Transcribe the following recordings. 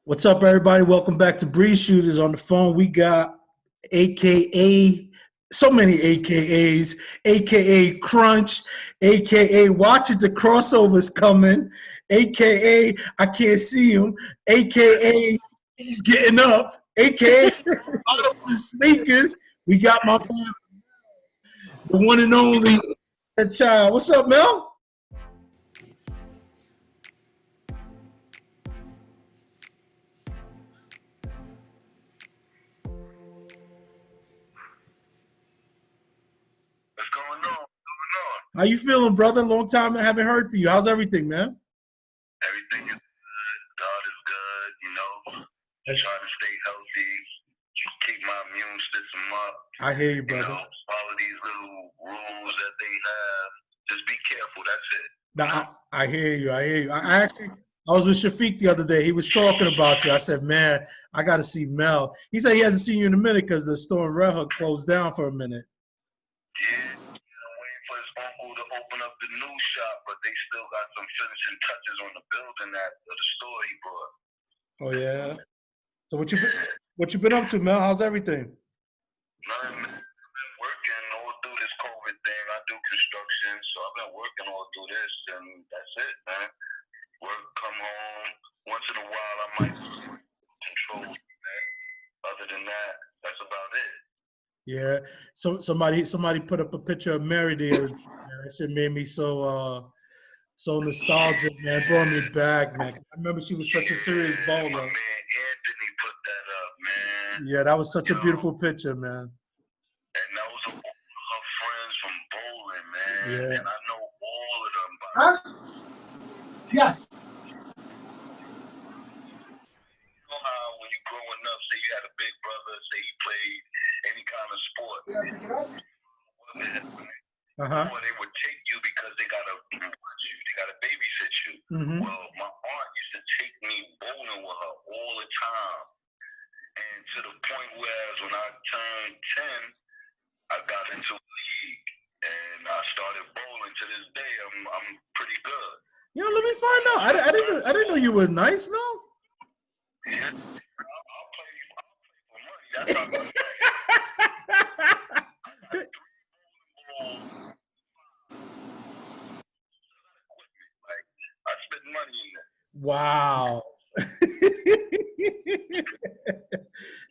What's up, everybody? Welcome back to Breeze Shooters. On the phone, we got AKA, so many AKAs, AKA Crunch, AKA Watch It, the crossover's coming, AKA I can't see him, AKA he's getting up, AKA out of his sneakers. We got my man, the one and only child. What's up, Mel? What's going on? How you feeling, brother? Long time I haven't heard from you. How's everything, man? Everything is good. God is good, Just trying to stay healthy, keep my immune system up. I hear you, brother. Follow these little rules that they have. Just be careful. That's it. Nah, I hear you. I hear you. I was with Shafiq the other day. He was talking about you. I said, man, I got to see Mel. He said he hasn't seen you in a minute because the store in Red Hook closed down for a minute. Yeah, I'm waiting for his uncle to open up the new shop, but they still got some finishing touches on the building of the store he bought. Oh yeah. So what you been up to, Mel? How's everything? Nothing, man. I've been working all through this COVID thing. I do construction, so I've been working all through this, and that's it, man. Work, come home. Once in a while, I might control, man. Other than that, that's about it. Yeah. So somebody put up a picture of Mary there. That shit made me so nostalgic, man. It brought me back, man. I remember she was such a serious bowler. My man Anthony put that up, man. Yeah, that was such a beautiful picture, man. And those are all her friends from bowling, man. Yeah. And I know all of them. Yes. You know how when you're growing up, say you had a big brother, say he played any kind of sport. Or they would take you because they gotta watch you, they gotta babysit you. Mm-hmm. Well, my aunt used to take me bowling with her all the time. And to the point where when I turned 10, I got into a league and I started bowling. To this day, I'm pretty good. Yo, let me find out. I didn't know you were nice, Mel. Yeah, I'll play for money. That's how much. I spent money in there. Wow.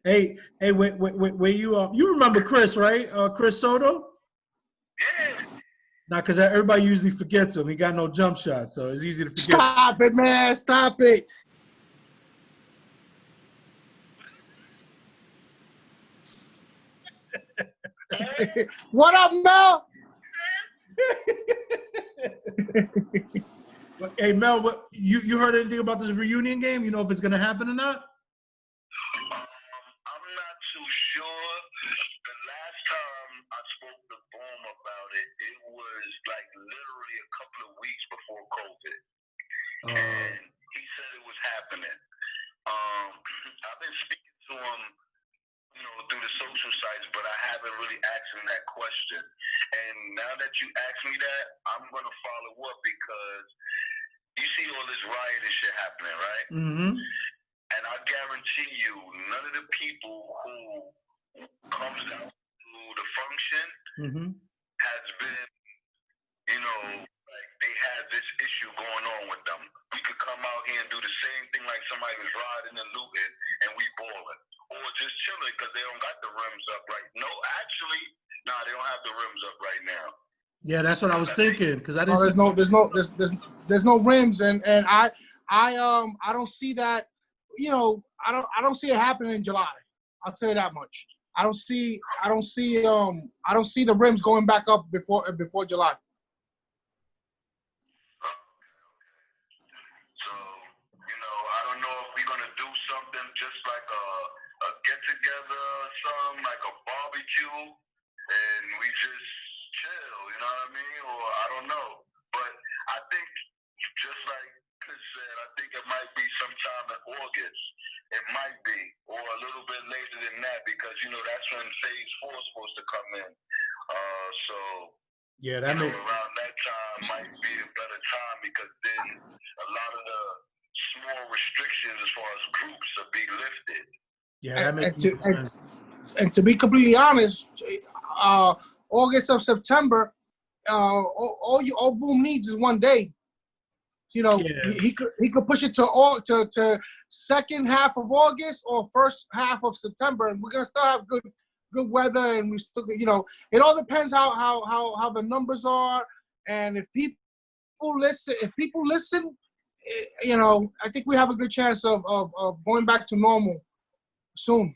hey, wait, where you remember Chris, right? Chris Soto? Yeah. Now, because everybody usually forgets him. He got no jump shot, so it's easy to forget. Stop it, man. Stop it. What up, Mel? Hey, Mel, you heard anything about this reunion game? You know if it's going to happen or not? I'm not too sure. The last time I spoke to Boom about it, it was like literally a couple of weeks before COVID. And he said it was happening. I've been speaking to him, through the social sites, but I haven't really asked him that question. And now that you asked me that, I'm going to follow up because you see all this riot and shit happening, right? Mm-hmm. And I guarantee you, none of the people who comes out to the function has been, like they had this issue going on with them. We could come out here and do the same thing like somebody was riding and looting and we balling. Or just chilling because they don't got the rims up right. No, actually, they don't have the rims up right now. Yeah, that's what I was thinking because I didn't. There's no rims, and I don't see that. I don't see it happening in July. I'll tell you that much. I don't see the rims going back up before July. So, I don't know if we're gonna do something just like a get together or something, like a barbecue, and we just chill, you know what I mean? Or I don't know. But I think, just like Chris said, I think it might be sometime in August. It might be, or a little bit later than that, because that's when Phase 4 is supposed to come in. So yeah, that around that time might be a better time because then a lot of the small restrictions as far as groups are being lifted. Yeah, that makes sense. And to be completely honest, August or September, all Boom needs is 1 day. You know, he could push it to second half of August or first half of September, and we're gonna still have good weather, and we still, you know, it all depends how the numbers are, and if people listen, you know, I think we have a good chance of going back to normal soon.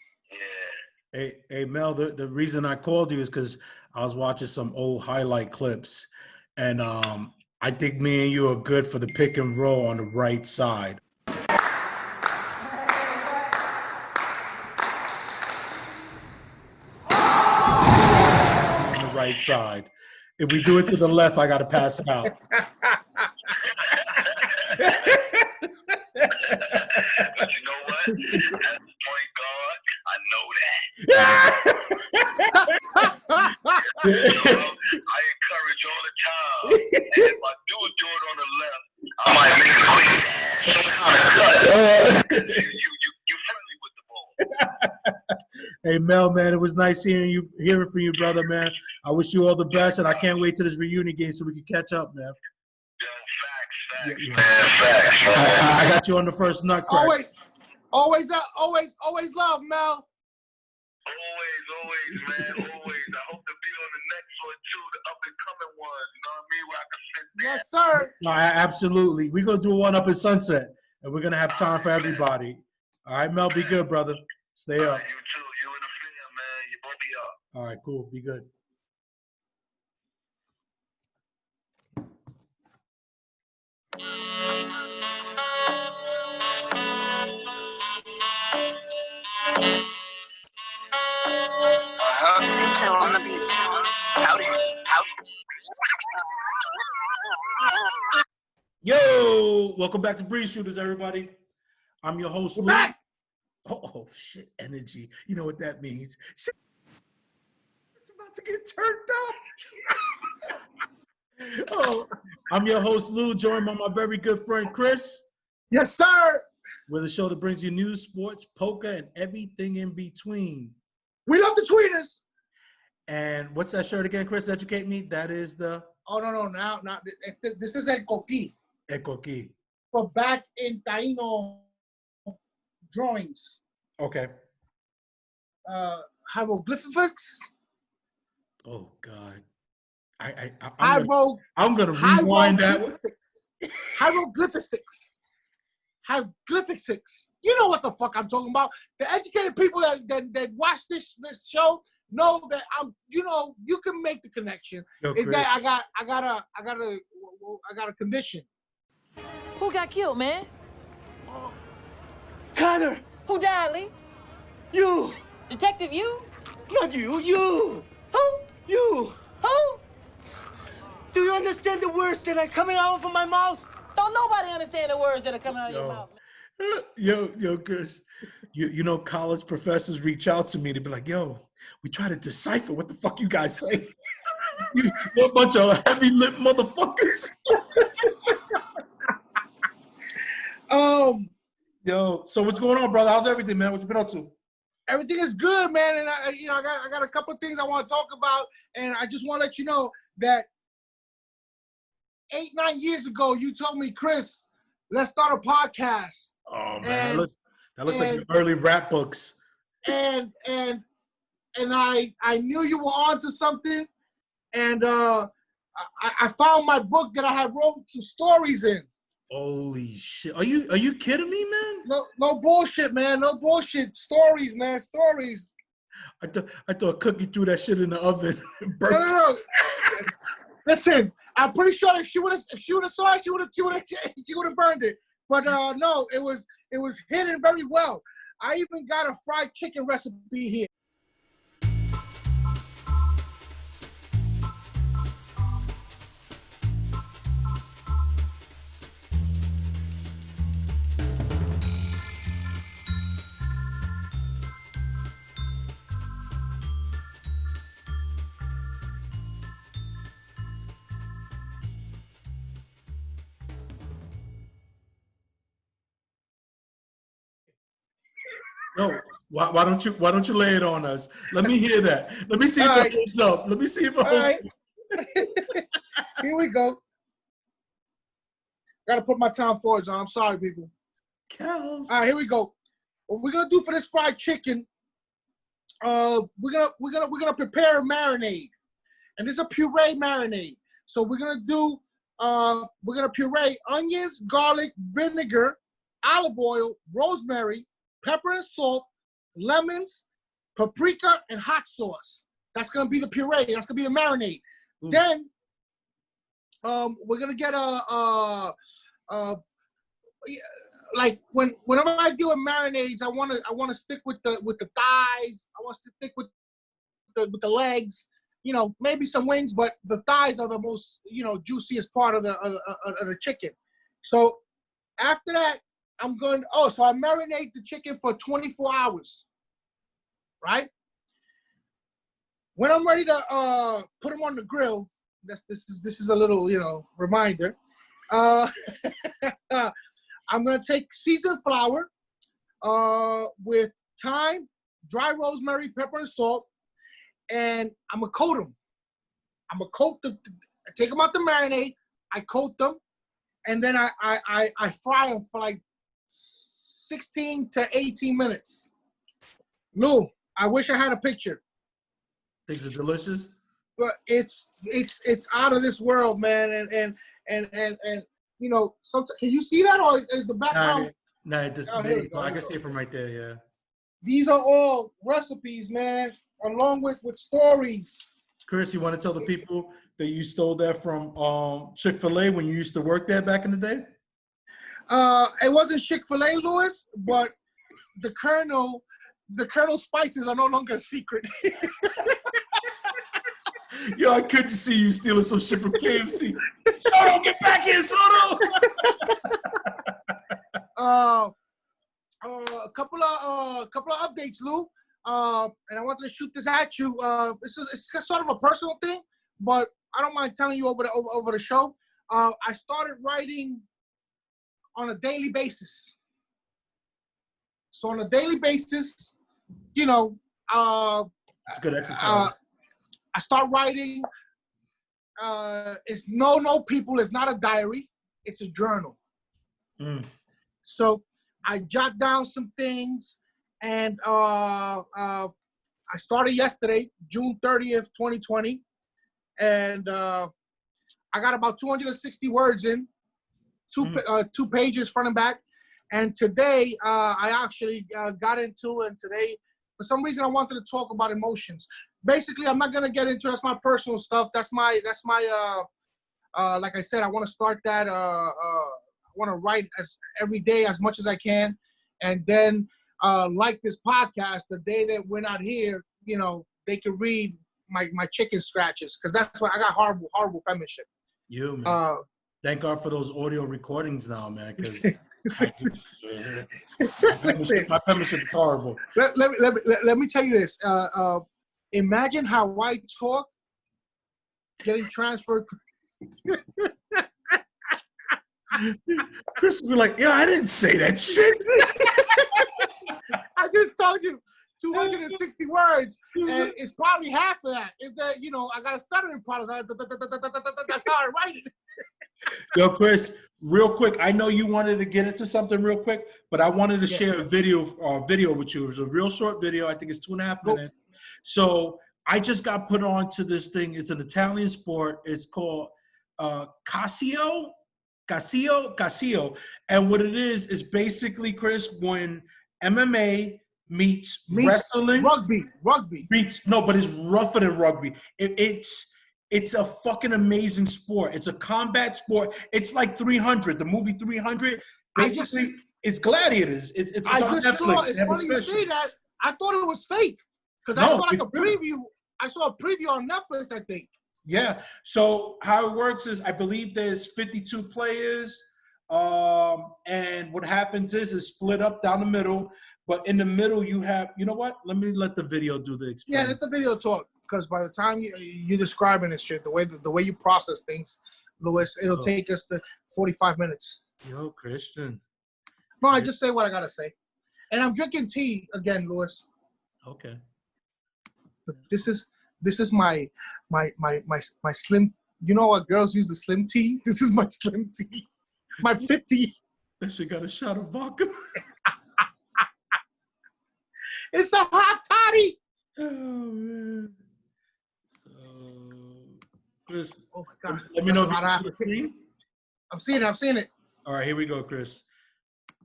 Yeah. Hey Mel, the reason I called you is because I was watching some old highlight clips, and I think me and you are good for the pick and roll on the right side. On the right side. If we do it to the left, I got to pass it out. But you know what? As a point guard, I know that. I encourage all the time. And if I do it on the left, I might make a quick some kind of cut. You're friendly with the ball. Hey Mel, man, it was nice hearing from you, brother, man. I wish you all the best, and I can't wait till this reunion game so we can catch up, man. Yo, facts, Yeah. man. Facts. I got you on the first nut crack. Always love, Mel. Always, man. Always. I hope to be on the next one too, the up and coming ones. You know what I mean? Where I can sit there. Yes, sir. No, absolutely. We're gonna do one up in Sunset, and we're gonna have time for everybody. All right, Mel, be good, brother. Stay up. You too. You and the fam, man. You both be up. All right, cool. Be good. On the beat. Howdy. Yo, welcome back to Breeze Shooters, everybody. I'm your host, Lou. Back. Oh, shit, energy. You know what that means. Shit, it's about to get turned up. Oh, I'm your host, Lou, joined by my very good friend, Chris. Yes, sir. We're the show that brings you news, sports, poker, and everything in between. We love the tweeters. And what's that shirt again, Chris? Educate me. That is the... Oh, no. Now, this is El Coquí. El Coquí. But back in Taino drawings. Okay. Hieroglyphics. Oh, God. I'm going to rewind that one. Hieroglyphics. You know what the fuck I'm talking about. The educated people that watch this show know that you can make the connection. Is that I got a condition. Who got killed, man? Connor! Who died, Lee? You! Detective, you? Not you! You! Who? You! Who? Do you understand the words that are coming out from my mouth? Don't nobody understand the words that are coming out of your mouth, man. Yo, Chris, you know, college professors reach out to me to be like, yo, we try to decipher what the fuck you guys say. You're a bunch of heavy lip motherfuckers. Yo, so what's going on, brother? How's everything, man? What you been up to? Everything is good, man, and I got a couple of things I want to talk about, and I just want to let you know that 8-9 years ago, you told me, Chris, let's start a podcast. Oh man, that looks like your early rap books. And I knew you were onto something, and I found my book that I had wrote some stories in. Holy shit! Are you kidding me, man? No bullshit, man. No bullshit. Stories, man. Stories. I thought Cookie threw that shit in the oven. No. Listen, I'm pretty sure if she would have saw it, she would have burned it. But no, it was hidden very well. I even got a fried chicken recipe here. No, why don't you lay it on us? Let me hear that. Let me see if it holds up. Let me see if it holds up. Here we go. Got to put my Tom Fords on. I'm sorry, people. Cows. All right, here we go. What we're gonna do for this fried chicken? We're gonna prepare a marinade, and this is a puree marinade. So we're gonna puree onions, garlic, vinegar, olive oil, rosemary, pepper and salt, lemons, paprika, and hot sauce. That's gonna be the puree. That's gonna be the marinade. Then we're gonna get like whenever I do a marinades, I wanna stick with the thighs. I want to stick with the legs. You know, maybe some wings, but the thighs are the most juiciest part of the chicken. So after that, so I marinate the chicken for 24 hours, right? When I'm ready to put them on the grill, this is a little reminder. I'm gonna take seasoned flour with thyme, dry rosemary, pepper, and salt, and I'm gonna coat them. I'm gonna coat take them out the marinade. I coat them, and then I fry them for like 16 to 18 minutes. Lou, I wish I had a picture. Things are delicious. But it's out of this world, man, and sometimes, can you see that, or is the background? No, I can see it from right there. Yeah. These are all recipes, man, along with stories. Chris, you want to tell the people that you stole that from Chick-fil-A when you used to work there back in the day? It wasn't Chick-fil-A, Louis, but the Colonel spices are no longer a secret. Yo, I couldn't see you stealing some shit from KFC. Soto, get back here, Soto! A couple of updates, Lou. And I wanted to shoot this at you. It's sort of a personal thing, but I don't mind telling you over the show. I started writing on a daily basis. So on a daily basis, it's good exercise. I start writing. It's people. It's not a diary. It's a journal. So I jot down some things, and I started yesterday, June 30th, 2020, and I got about 260 words in, two pages front and back. And today I actually got into it. And today, for some reason, I wanted to talk about emotions. Basically, I'm not gonna get into that's my personal stuff. That's my like I said, I want to start that. I want to write every day as much as I can, and then like this podcast, the day that we're not here, they can read my chicken scratches, because that's what I got. Horrible penmanship. You, man. Thank God for those audio recordings now, man. Because my penmanship is horrible. Let me tell you this. Imagine how I talk getting transferred. Chris will be like, I didn't say that shit. I just told you 260 words, and it's probably half of that. Is that, I got a stuttering problem. That's how I write it. Yo, Chris, real quick, I know you wanted to get into something real quick, but I wanted to share a video with you. It was a real short video. I think it's 2.5 minutes. So I just got put on to this thing. It's an Italian sport. It's called Calcio. And what it is basically, Chris, when MMA meets wrestling. Rugby. But it's rougher than rugby. It's a fucking amazing sport. It's a combat sport. It's like 300, the movie 300. Basically, it's gladiators. It's on Netflix. It's funny you say that. I thought it was fake, because I saw like a preview. I saw a preview on Netflix, I think. Yeah. So how it works is, I believe there's 52 players, and what happens is it's split up down the middle. But in the middle, you have, you know what? Let me let the video do the explain. Yeah, let the video talk, because by the time you're describing this shit, the way you process things, Louis, it'll take us to 45 minutes. Yo, Christian. No, I just say what I gotta say. And I'm drinking tea again, Louis. Okay. But this is my slim. You know what girls use the slim tea? This is my slim tea. My fit tea. That shit got a shot of vodka. It's a hot toddy. Oh man. So, Chris, Oh my God. let me know if That's you about see to the screen. I'm seeing it. All right, here we go, Chris.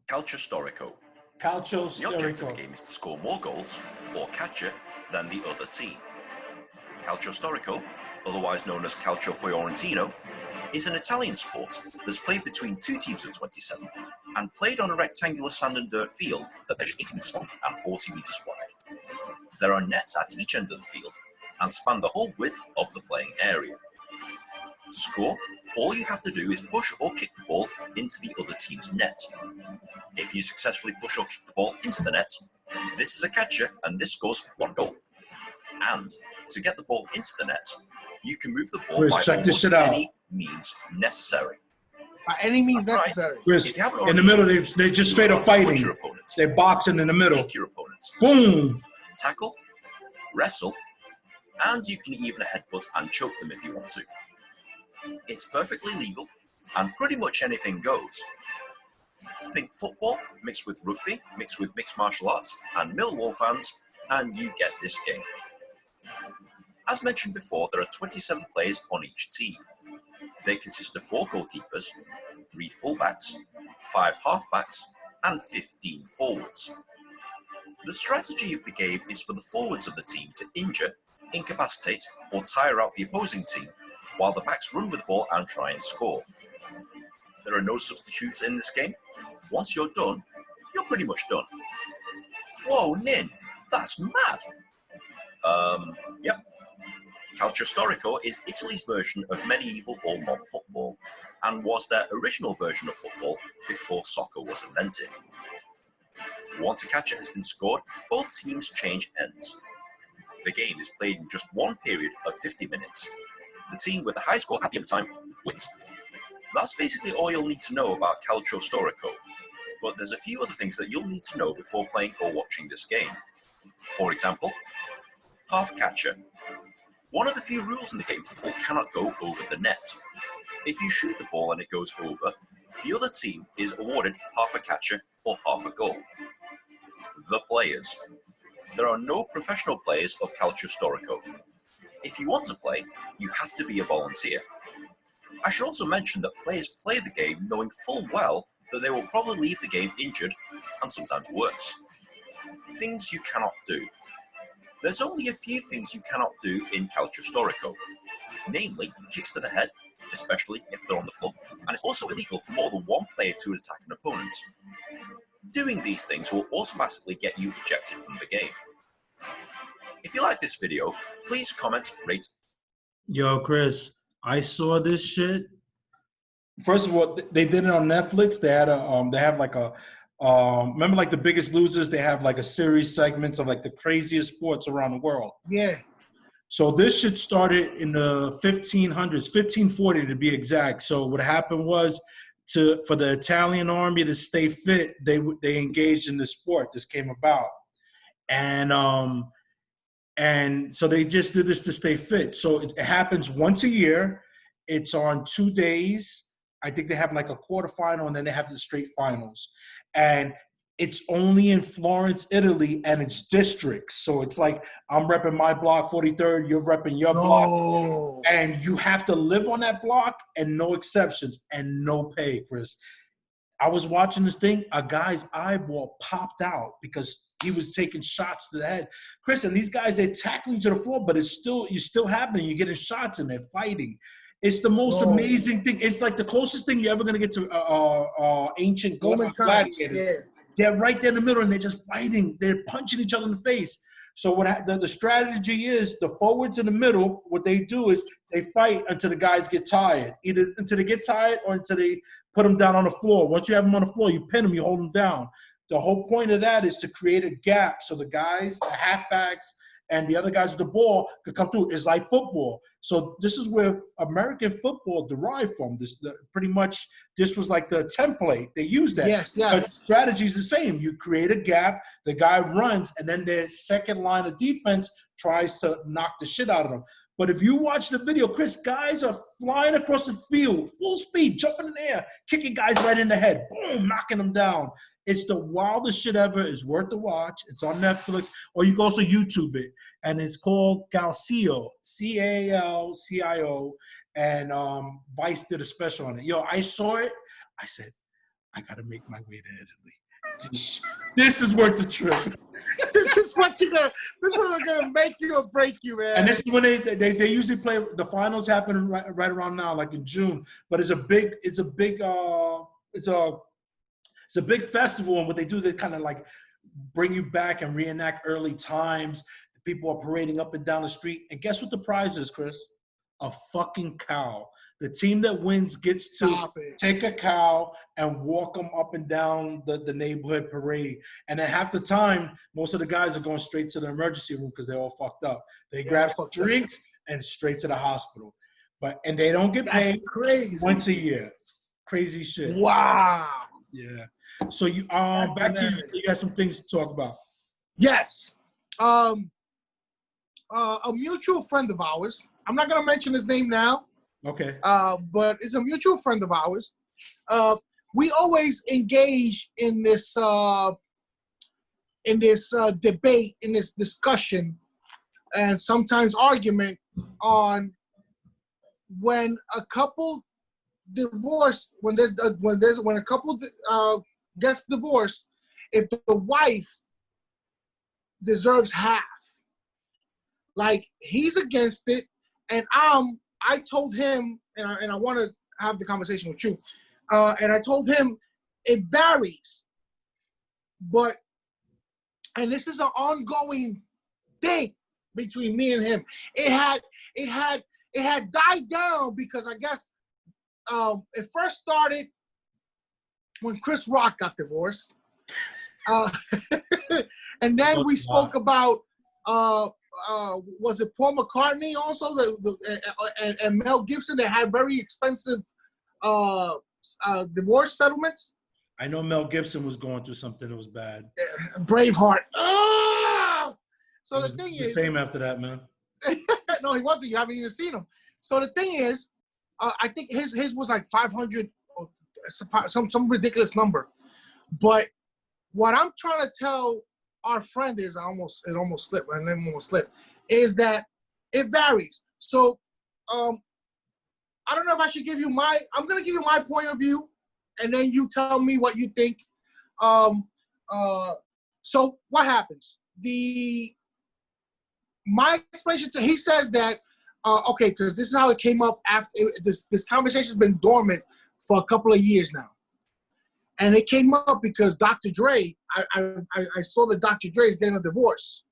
Calcio Storico. Calcio The objective of Storico. the game is to score more goals or catcher than the other team. Calcio Storico, otherwise known as Calcio Fiorentino, is an Italian sport that's played between two teams of 27 and played on a rectangular sand and dirt field that measures 80 metres long and 40 metres wide. There are nets at each end of the field and span the whole width of the playing area. To score, all you have to do is push or kick the ball into the other team's net. If you successfully push or kick the ball into the net, this is a catcher and this scores 1 goal. And to get the ball into the net, you can move the ball Chris, by check this almost shit out. any means necessary. By any means That's right. necessary. Chris, If you haven't in the already middle, they just straight up fighting. Your opponent, They're boxing in the middle. kick your opponent, Boom. tackle, wrestle, and you can even headbutt and choke them if you want to. It's perfectly legal, and pretty much anything goes. Think football mixed with rugby, mixed with mixed martial arts, and Millwall fans, and you get this game. As mentioned before, there are 27 players on each team. They consist of 4 goalkeepers, 3 fullbacks, 5 halfbacks, and 15 forwards. The strategy of the game is for the forwards of the team to injure, incapacitate, or tire out the opposing team, while the backs run with the ball and try and score. There are no substitutes in this game. Once you're done, you're pretty much done. Whoa, Nin, that's mad. Yep. Calcio Storico is Italy's version of medieval or mob football, and was their original version of football before soccer was invented. Once a catcher has been scored, both teams change ends. The game is played in just one period of 50 minutes. The team with the high score at the end of time wins. That's basically all you'll need to know about Calcio Storico, but there's a few other things that you'll need to know before playing or watching this game. For example, half catcher. One of the few rules in the game is the ball cannot go over the net. If you shoot the ball and it goes over, the other team is awarded half a catcher or half a goal. The players. There are no professional players of Calcio Storico. If you want to play, you have to be a volunteer. I should also mention that players play the game knowing full well that they will probably leave the game injured, and sometimes worse. Things you cannot do. There's only a few things you cannot do in Calcio Storico, namely kicks to the head, especially if they're on the floor, and it's also illegal for more than one player to attack an opponent. Doing these things will automatically get you ejected from the game. If you like this video, please comment, rate. Yo, Chris, I saw this shit. First of all, they did it on Netflix. They had they have like a remember like The Biggest Losers. They have like a series segments of like the craziest sports around the world. Yeah. So this shit started in the 1500s, 1540 to be exact. So what happened was for the Italian army to stay fit, they engaged in this sport. This came about, and so they just did this to stay fit. So it happens once a year. It's on 2 days. I think they have like a quarterfinal, and then they have the straight finals. And it's only in Florence, Italy, and it's districts. So it's like I'm repping my block 43rd, you're repping your block. And you have to live on that block and no exceptions and no pay, Chris. I was watching this thing, a guy's eyeball popped out because he was taking shots to the head. Chris, and these guys, they're tackling to the floor, but you're still happening. You're getting shots and they're fighting. It's the most amazing thing. It's like the closest thing you're ever going to get to ancient gladiators. Yeah. They're right there in the middle, and they're just fighting. They're punching each other in the face. So what the strategy is, the forwards in the middle, what they do is they fight until the guys get tired. Either until they get tired or until they put them down on the floor. Once you have them on the floor, you pin them, you hold them down. The whole point of that is to create a gap so the guys, the halfbacks, and the other guys with the ball could come through. It's like football. So this is where American football derived from. Pretty much this was like the template. They used that. Yes. But the strategy is the same. You create a gap, the guy runs, and then their second line of defense tries to knock the shit out of them. But if you watch the video, Chris, guys are flying across the field, full speed, jumping in the air, kicking guys right in the head, boom, knocking them down. It's the wildest shit ever. It's worth the watch. It's on Netflix, or you can also YouTube it. And it's called Calcio, Calcio, and Vice did a special on it. Yo, I saw it. I said, I got to make my way to Italy. This is worth the trip. This is what gonna make you or break you, man. And this is when they usually play. The finals happen right around now, like in June. But it's a big festival, and what they do, they kind of like bring you back and reenact early times. The people are parading up and down the street, and guess what the prize is, Chris? A fucking cow. The team that wins gets to take a cow and walk them up and down the neighborhood parade. And at half the time, most of the guys are going straight to the emergency room because they're all fucked up. They grab some drinks and straight to the hospital. And they don't get paid. Crazy. Once a year. Crazy shit. Wow. Yeah. So you back to you got some things to talk about. Yes. A mutual friend of ours. I'm not gonna mention his name now. Okay. But it's a mutual friend of ours. We always engage in this debate, in this discussion, and sometimes argument on when a couple divorce, when a couple gets divorced, if the wife deserves half. Like, he's against it, and I told him, and I want to have the conversation with you, and I told him it varies, and this is an ongoing thing between me and him. It had died down because I guess it first started when Chris Rock got divorced, and then we spoke about. Was it Paul McCartney also, and Mel Gibson, that had very expensive divorce settlements? I know Mel Gibson was going through something that was bad. Braveheart. Oh! So the thing is, same after that, man. No, he wasn't. You haven't even seen him. So the thing is, I think his was like 500, or some ridiculous number. But what I'm trying to tell our friend is, it almost slipped. My name almost slipped. Is that it varies. So, I don't know if I should give you I'm going to give you my point of view, and then you tell me what you think. So what happens? My explanation he says that, okay, because this is how it came up after this conversation's been dormant for a couple of years now. And it came up because Dr. Dre, I saw that Dr. Dre is getting a divorce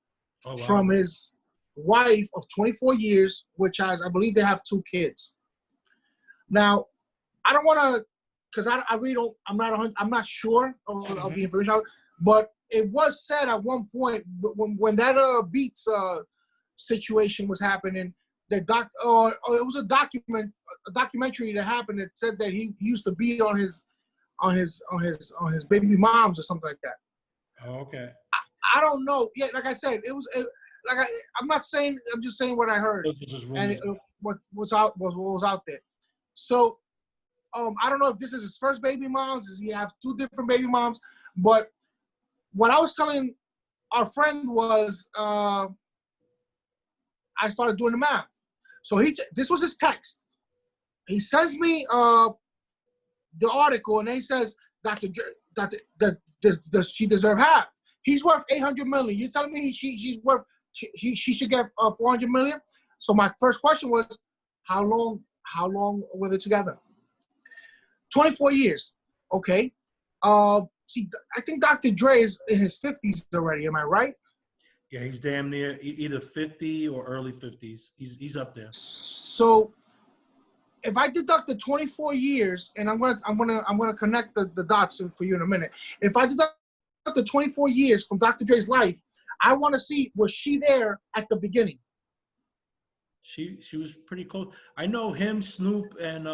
from his wife of 24 years, which I believe they have 2 kids. Now, I don't want to, because I really don't, I'm not sure of the information, but it was said at one point when that Beats situation was happening, that it was a documentary that happened that said that he used to beat on his baby moms or something like that. Oh, okay. I don't know. Yeah, like I said, I'm not saying. I'm just saying what I heard, and what was out there. So, I don't know if this is his first baby moms. Does he have 2 different baby moms? But what I was telling our friend was, I started doing the math. So this was his text. He sends me the article, and he says, does she deserve half? He's worth $800 million. You're telling me she should get $400 million? So my first question was, how long were they together? 24 years. Okay. See, I think Dr. Dre is in his 50s already. Am I right? Yeah, he's damn near either 50 or early 50s. He's up there. So if I deduct the 24 years, and I'm gonna connect the dots for you in a minute. If I deduct the 24 years from Dr. Dre's life, I want to see, was she there at the beginning? She was pretty close. I know him, Snoop, and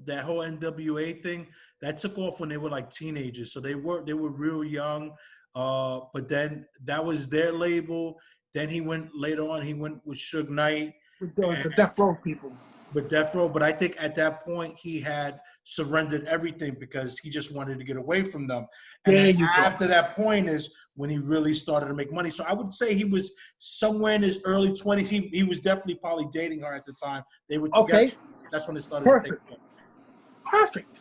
that whole NWA thing that took off when they were like teenagers. So they were real young. But then that was their label. Then he went later on. He went with Suge Knight. With the Death Row people. With Death Row, but I think at that point he had surrendered everything because he just wanted to get away from them. And there then you after go. that point is when he really started to make money. So I would say he was somewhere in his early 20s. He was definitely probably dating her at the time. They were together. Okay. That's when it started Perfect. to take off. Perfect.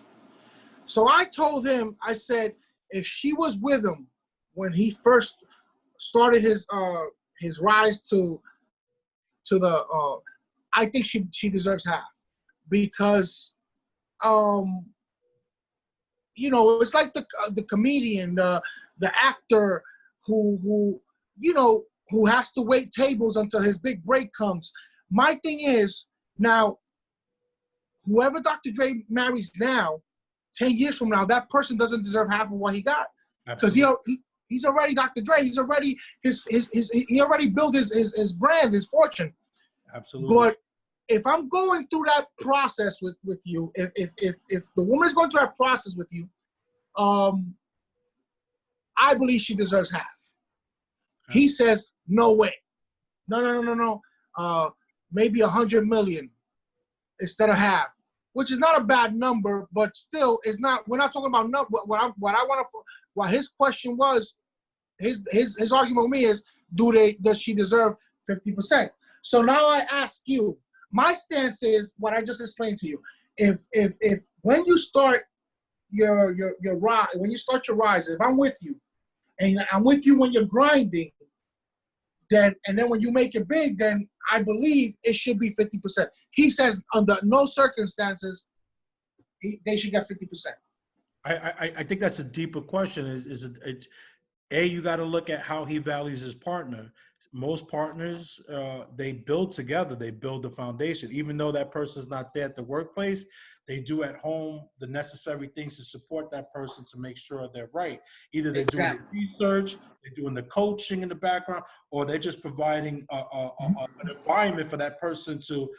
So I told him, I said, if she was with him when he first started his rise to the I think she deserves half, because you know, it's like the comedian, the actor who you know, who has to wait tables until his big break comes. My thing is, now whoever Dr. Dre marries now, 10 years from now, that person doesn't deserve half of what he got, because he's already Dr. Dre. He's already he already built his brand, his fortune. Absolutely. But if I'm going through that process with you, if the woman is going through that process with you, I believe she deserves half. He says, no way. No. Maybe 100 million instead of half, which is not a bad number, but still, it's not. We're not talking about number. What his question was, his argument with me is, does she deserve 50%? So now I ask you, my stance is what I just explained to you. If when you start your rise, when you start your rise, if I'm with you, and I'm with you when you're grinding, then when you make it big, then I believe it should be 50%. He says under no circumstances they should get 50%. I think that's a deeper question. You got to look at how he values his partner. Most partners, they build together. They build the foundation. Even though that person's not there at the workplace, they do at home the necessary things to support that person to make sure they're right. Either they're doing the research, they're doing the coaching in the background, or they're just providing an environment for that person to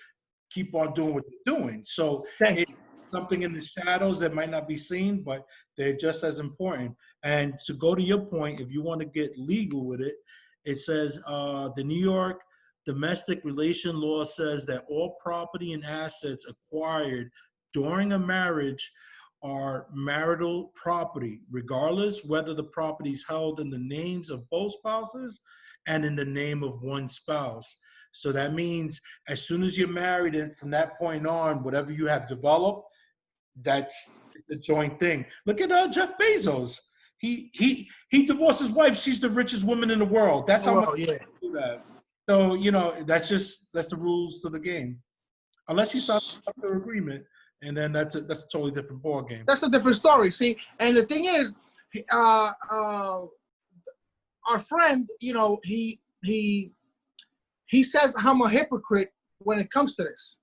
keep on doing what they're doing. So it's something in the shadows that might not be seen, but they're just as important. And to go to your point, if you want to get legal with it, it says the New York domestic relation law says that all property and assets acquired during a marriage are marital property, regardless whether the property is held in the names of both spouses and in the name of one spouse. So that means as soon as you're married, and from that point on, whatever you have developed, that's the joint thing. Look at Jeff Bezos. He divorced his wife. She's the richest woman in the world. That's how much do that. So, you know, that's the rules of the game. Unless you sign an agreement, and then that's a totally different ball game. That's a different story. See, and the thing is, our friend, you know, he says I'm a hypocrite when it comes to this,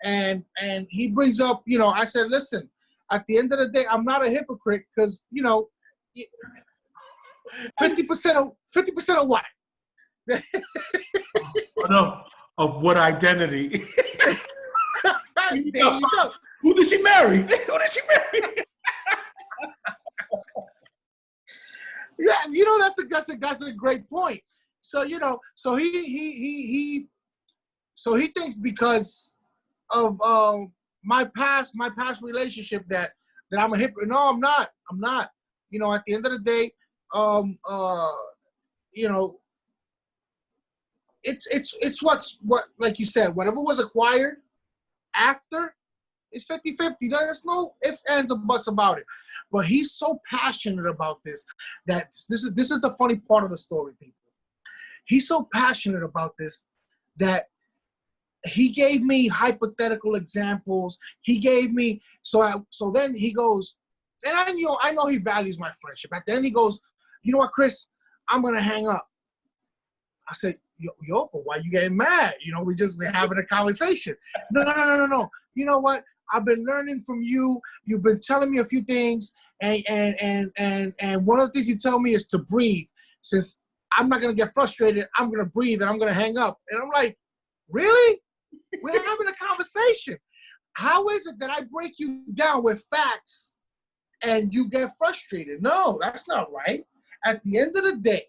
and he brings up, you know, I said, listen, at the end of the day, I'm not a hypocrite because, you know, 50% of what? No, of what identity? There you go. Who did she marry? Who did she marry? Yeah, you know, that's a great point. So, you know, so he thinks because of my past relationship that I'm a hypocrite. No, I'm not. You know, at the end of the day, you know, it's what like you said, whatever was acquired after, it's 50-50. There's no ifs, ands, or buts about it. But he's so passionate about this that this is the funny part of the story, people. He's so passionate about this that he gave me hypothetical examples. He gave me so then he goes, and I know he values my friendship. At the end he goes, you know what, Chris, I'm gonna hang up. I said, yo, but why you getting mad? You know, we're having a conversation. No. You know what? I've been learning from you. You've been telling me a few things, and one of the things you tell me is to breathe. Since I'm not gonna get frustrated. I'm gonna breathe and I'm gonna hang up. And I'm like, really? We're having a conversation. How is it that I break you down with facts and you get frustrated? No, that's not right. At the end of the day,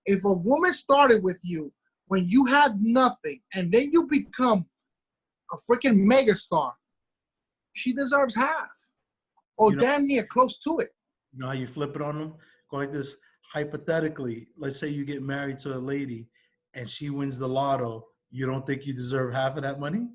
if a woman started with you when you had nothing and then you become a freaking megastar, she deserves half or damn near close to it. You know how you flip it on them? Go like this. Hypothetically, let's say you get married to a lady and she wins the lotto. You don't think you deserve half of that money?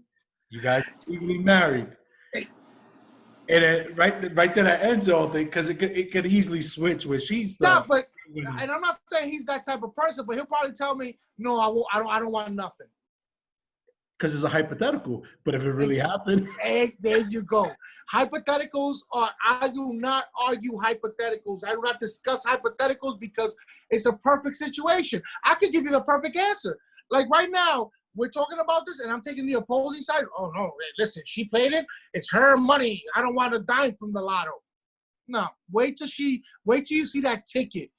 You guys are legally married. And then right there that ends the whole thing because it could easily switch where she's and I'm not saying he's that type of person, but he'll probably tell me, no, I won't. I don't want nothing. Because it's a hypothetical. But if it really happened, there you go. Hypotheticals I do not argue hypotheticals. I do not discuss hypotheticals because it's a perfect situation. I could give you the perfect answer. Like right now, we're talking about this, and I'm taking the opposing side. Oh no, listen, she played it. It's her money. I don't want a dime from the lotto. No, wait till you see that ticket,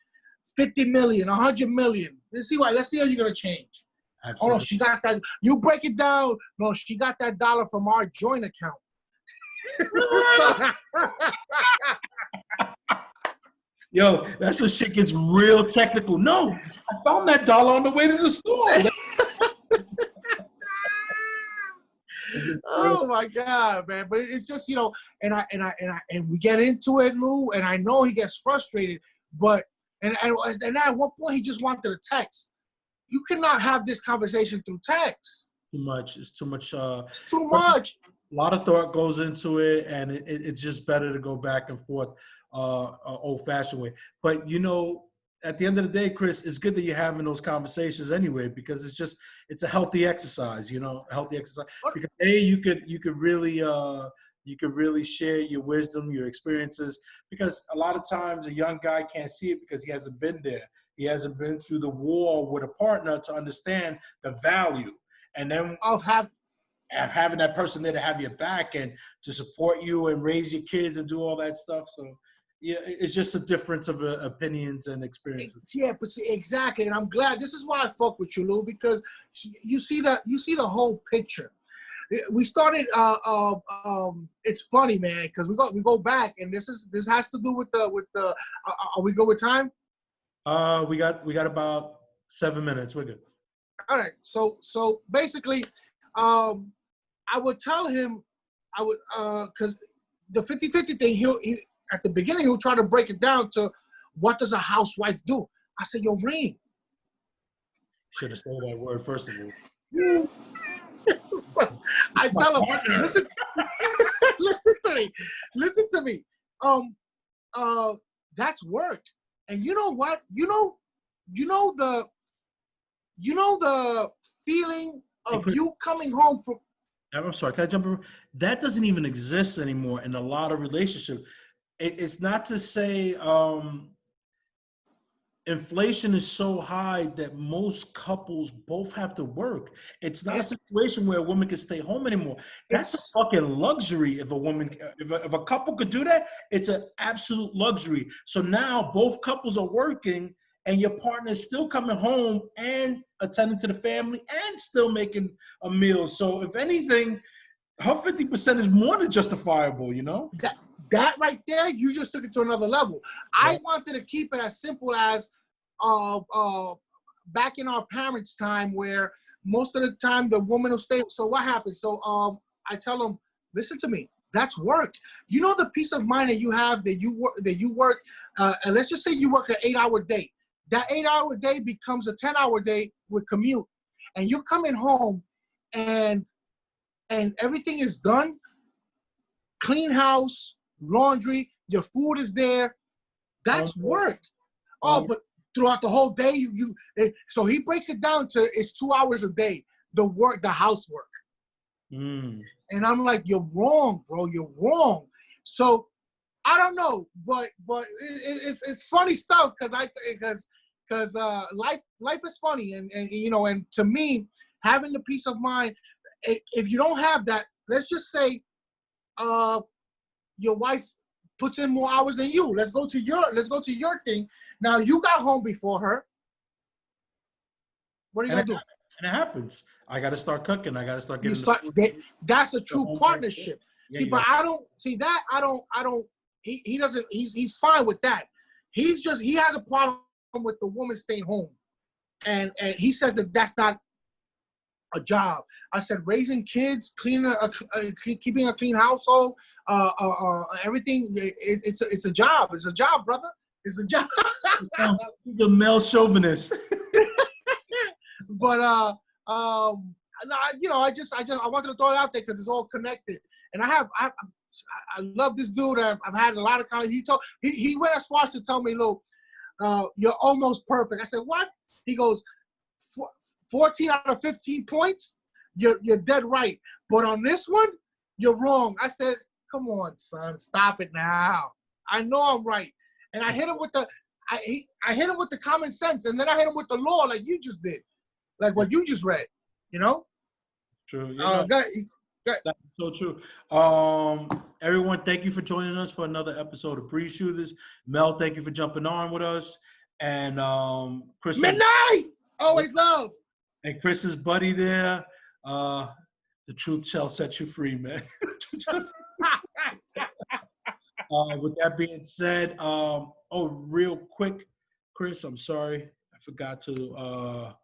50 million, 100 million. Let's see how you're gonna change. Absolutely. Oh no, she got that. You break it down. No, she got that dollar from our joint account. Yo, that's when shit gets real technical. No, I found that dollar on the way to the store. Oh my God, man! But it's just and we get into it, Lou, and I know he gets frustrated, but and at one point he just wanted a text. You cannot have this conversation through text. Too much. It's too much. It's too much. A lot of thought goes into it, and it's just better to go back and forth, old-fashioned way. But at the end of the day, Chris, it's good that you're having those conversations anyway because it's a healthy exercise. A healthy exercise because you could really share your wisdom, your experiences. Because a lot of times a young guy can't see it because he hasn't been there. He hasn't been through the war with a partner to understand the value, and then of having that person there to have your back and to support you and raise your kids and do all that stuff. So, yeah, it's just a difference of opinions and experiences. Yeah, but see, exactly, and I'm glad. This is why I fuck with you, Lou, because you see the whole picture. We started. It's funny, man, because we go back, and this has to do with the. Are we good with time? We got about 7 minutes. We're good. All right. So basically, I would tell him, because the 50-50 thing, he at the beginning he'll try to break it down to what does a housewife do. I said, yo, Rain. Should have said that word first of all. So I tell him, listen to me. That's work. And you know what? You know the feeling of you coming home from. I'm sorry. Can I jump in? That doesn't even exist anymore in a lot of relationships. It's not to say inflation is so high that most couples both have to work. It's not a situation where a woman can stay home anymore. That's a fucking luxury. If a couple could do that, it's an absolute luxury. So now both couples are working and your partner is still coming home and attending to the family and still making a meal. So if anything, her 50% is more than justifiable, That right there, you just took it to another level. Yeah. I wanted to keep it as simple as back in our parents' time, where most of the time the woman will stay. So what happens? So I tell them, listen to me. That's work. The peace of mind that you have that you work. And let's just say you work an 8-hour day. That 8-hour day becomes a 10-hour day with commute, and you're coming home, and everything is done. Clean house, laundry, your food is there. That's work. But throughout the whole day, so he breaks it down to it's 2 hours a day. The housework. And I'm like, you're wrong, bro. You're wrong. So I don't know, but it's funny stuff because life is funny, and to me, having the peace of mind. If you don't have that, let's just say, your wife puts in more hours than you. Let's go to your thing. Now you got home before her. What are you gonna do? And it happens. I got to start cooking. I got to start getting. That's a true partnership. Yeah, see, but I don't see that. I don't. He doesn't. He's fine with that. He has a problem with the woman staying home, and he says that that's not a job. I said raising kids, keeping a clean household, everything. It's a job. It's a job, brother. It's a job. The male chauvinist. But I wanted to throw it out there because it's all connected. And I love this dude. I've had a lot of conversations. He went as far as to tell me, look, you're almost perfect. I said, what? He goes, 14 out of 15 points, you're dead right. But on this one, you're wrong. I said, come on, son, stop it now. I know I'm right. And I hit him with the common sense, and then I hit him with the law like you just did, like what you just read. You know? True. That's so true. Everyone, thank you for joining us for another episode of Breeze Shooters. Mel, thank you for jumping on with us. And Chris. Midnight! Always love. And Chris's buddy there. The truth shall set you free, man. With that being said, real quick, Chris, I'm sorry. I forgot to